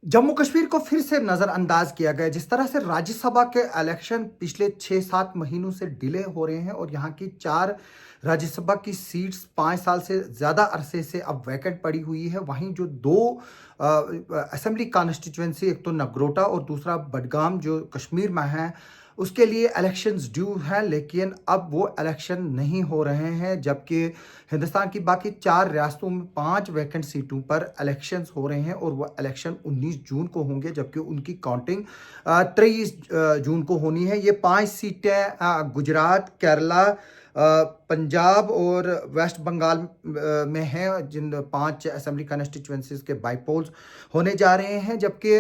जम्मू कश्मीर को फिर से नज़रअंदाज किया गया। जिस तरह से राज्यसभा के इलेक्शन पिछले 6-7 महीनों से डिले हो रहे हैं और यहाँ की 4 राज्यसभा की सीट्स 5 साल से ज़्यादा अरसे से अब वैकेंट पड़ी हुई है। वहीं जो 2 असेंबली कॉन्स्टिट्यूएंसी, एक तो नगरोटा और दूसरा बडगाम जो कश्मीर में है, उसके लिए इलेक्शंस ड्यू हैं, लेकिन अब वो इलेक्शन नहीं हो रहे हैं। जबकि हिंदुस्तान की बाकी 4 रियासतों में 5 वैकेंट सीटों पर इलेक्शंस हो रहे हैं और वो इलेक्शन 19 जून को होंगे, जबकि उनकी काउंटिंग 23 जून को होनी है। ये 5 सीटें गुजरात, केरला, पंजाब और वेस्ट बंगाल में हैं, जिन 5 असेंबली कॉन्स्टिट्यूएंसीज के बाईपोल्स होने जा रहे हैं। जबकि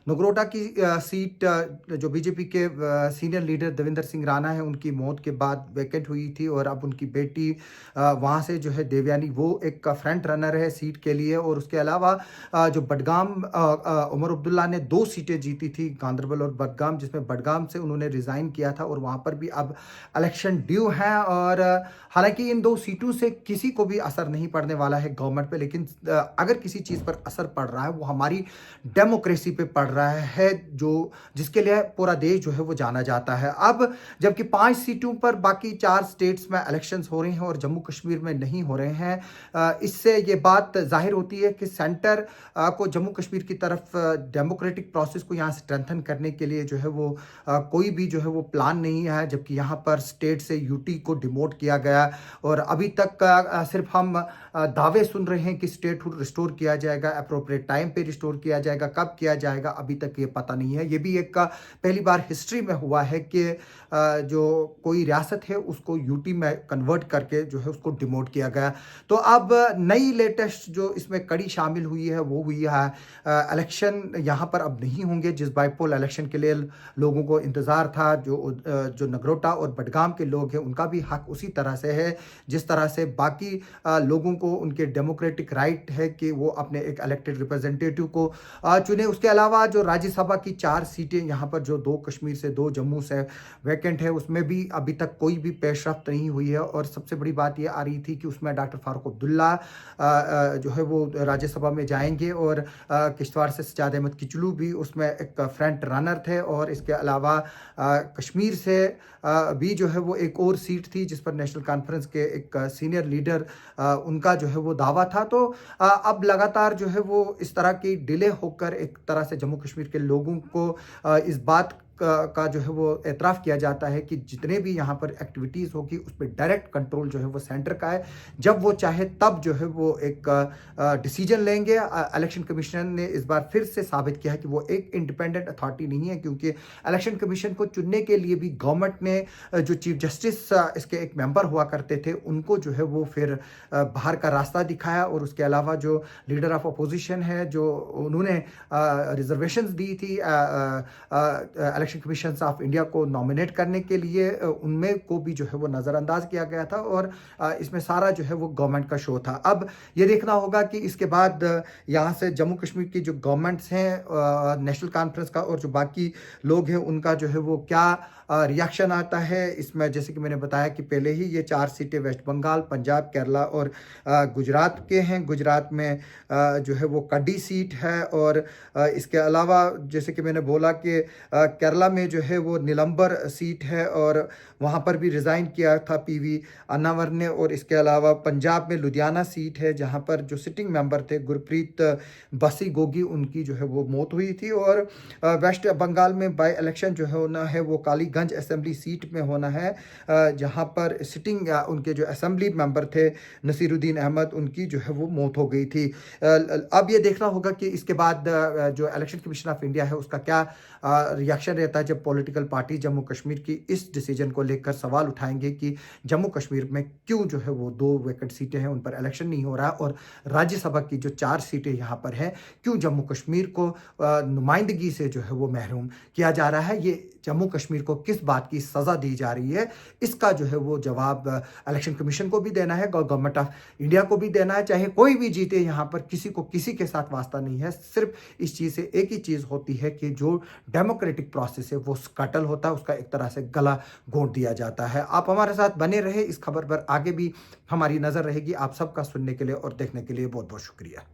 नगरोटा की सीट जो बीजेपी के सीनियर लीडर देवेंद्र सिंह राणा है, उनकी मौत के बाद वैकेंट हुई थी और अब उनकी बेटी वहाँ से जो है देवयानी, वो एक फ्रंट रनर है सीट के लिए। और उसके अलावा जो बडगाम, उमर अब्दुल्ला ने 2 सीटें जीती थी, गांदरबल और बडगाम, जिसमें बडगाम से उन्होंने रिज़ाइन किया था और वहाँ पर भी अब इलेक्शन ड्यू है। और हालांकि इन 2 सीटों से किसी को भी असर नहीं पड़ने वाला है गवर्नमेंट पे, लेकिन अगर किसी चीज़ पर असर पड़ रहा है वो हमारी डेमोक्रेसी पे पड़ रहा है, जो जिसके लिए पूरा देश जो है वो जाना जाता है। अब जबकि 5 सीटों पर बाकी 4 स्टेट्स में इलेक्शंस हो रहे हैं और जम्मू कश्मीर में नहीं हो रहे हैं, इससे ये बात जाहिर होती है कि सेंटर को जम्मू कश्मीर की तरफ डेमोक्रेटिक प्रोसेस को यहाँ स्ट्रेंथन करने के लिए जो है वो कोई भी जो है वो प्लान नहीं है। जबकि यहाँ पर स्टेट से यूटी को डिमोट किया गया और अभी तक सिर्फ हम दावे सुन रहे हैं कि स्टेटहुड रिस्टोर किया जाएगा, अप्रोप्रिएट टाइम पे रिस्टोर किया जाएगा, कब किया जाएगा अभी तक ये पता नहीं है। ये भी एक पहली बार हिस्ट्री में हुआ है कि जो कोई रियासत है उसको यूटी में कन्वर्ट करके जो है उसको डिमोट किया गया। तो अब नई लेटेस्ट जो इसमें कड़ी शामिल हुई है वो हुई है इलेक्शन यहाँ पर अब नहीं होंगे, जिस बाईपोल इलेक्शन के लिए लोगों को इंतज़ार था। जो नगरोटा और बडगाम के लोग हैं उनका भी हक उसी तरह से है जिस तरह से बाकी लोगों को उनके डेमोक्रेटिक राइट है कि वो अपने एक इलेक्टेड रिप्रेजेंटेटिव को चुने। उसके अलावा जो राज्यसभा की 4 सीटें यहाँ पर, जो 2 कश्मीर से 2 जम्मू से वैकेंट है, उसमें भी अभी तक कोई भी पेशरफ्त नहीं हुई है। और सबसे बड़ी बात ये आ रही थी कि उसमें डॉक्टर फारूक अब्दुल्ला जो है वो राज्यसभा में जाएंगे और किश्तवाड़ से सजाद अहमद किचलू भी उसमें एक फ्रंट रनर थे। और इसके अलावा कश्मीर से भी जो है वो एक और सीट थी जिस पर नेशनल कॉन्फ्रेंस के एक सीनियर लीडर उनका जो है वो दावा था। तो अब लगातार जो है वो इस तरह की डिले होकर एक तरह से जम्मू कश्मीर के लोगों को इस बात का जो है वो एतराफ़ किया जाता है कि जितने भी यहाँ पर एक्टिविटीज़ होगी उस पर डायरेक्ट कंट्रोल जो है वो सेंटर का है। जब वो चाहे तब जो है वो एक डिसीजन लेंगे। इलेक्शन कमीशन ने इस बार फिर से साबित किया है कि वो एक इंडिपेंडेंट अथॉरिटी नहीं है, क्योंकि इलेक्शन कमीशन को चुनने के लिए भी गवर्नमेंट ने जो चीफ जस्टिस इसके एक मेंबर हुआ करते थे उनको जो है वो फिर बाहर का रास्ता दिखाया। और उसके अलावा जो लीडर ऑफ अपोजिशन है, जो उन्होंने रिजर्वेशंस दी थी इलेक्शन कमीशन ऑफ इंडिया को नॉमिनेट करने के लिए, उनमें को भी जो है वो नज़रअंदाज किया गया था। और इसमें सारा जो है वो गवर्नमेंट का शो था। अब ये देखना होगा कि इसके बाद यहाँ से जम्मू कश्मीर की जो गवर्नमेंट्स हैं, नेशनल कॉन्फ्रेंस का और जो बाकी लोग हैं, उनका जो है वो क्या रिएक्शन आता है इसमें। जैसे कि मैंने बताया कि पहले ही ये 4 सीटें वेस्ट बंगाल, पंजाब, केरला और गुजरात के हैं। गुजरात में जो है वो कड्डी सीट है। और इसके अलावा जैसे कि मैंने बोला कि केरला में जो है वो नीलंबर सीट है और वहाँ पर भी रिज़ाइन किया था पीवी अन्नावर ने। और इसके अलावा पंजाब में लुधियाना सीट है जहाँ पर जो सिटिंग मेंबर थे गुरप्रीत बसी गोगी, उनकी जो है वो मौत हुई थी। और वेस्ट बंगाल में बाई इलेक्शन जो है होना है वो कालीगंज असेंबली सीट में होना है, जहाँ पर सिटिंग उनके जो असेंबली मेंबर थे नसीरुद्दीन अहमद, उनकी जो है वो मौत हो गई थी। अब ये देखना होगा कि इसके बाद जो इलेक्शन कमीशन ऑफ इंडिया है उसका क्या रिएक्शन रहता है, जब पॉलिटिकल पार्टी जम्मू कश्मीर की इस डिसीजन को लेकर सवाल उठाएंगे कि जम्मू कश्मीर में क्यों जो है वो 2 वैकेंट सीटें हैं उन पर इलेक्शन नहीं हो रहा, और राज्यसभा की जो 4 सीटें यहाँ पर हैं क्यों जम्मू कश्मीर को नुमाइंदगी से जो है वो महरूम किया जा रहा है। ये जम्मू कश्मीर को किस बात की सज़ा दी जा रही है, इसका जो है वो जवाब इलेक्शन कमीशन को भी देना है, गवर्नमेंट ऑफ इंडिया को भी देना है। चाहे कोई भी जीते, यहाँ पर किसी को किसी के साथ वास्ता नहीं है। सिर्फ इस चीज़ से एक ही चीज़ होती है कि जो डेमोक्रेटिक प्रोसेस है वो स्कटल होता है, उसका एक तरह से गला घोंट दिया जाता है। आप हमारे साथ बने रहे, इस खबर पर आगे भी हमारी नज़र रहेगी। आप सबका सुनने के लिए और देखने के लिए बहुत बहुत शुक्रिया।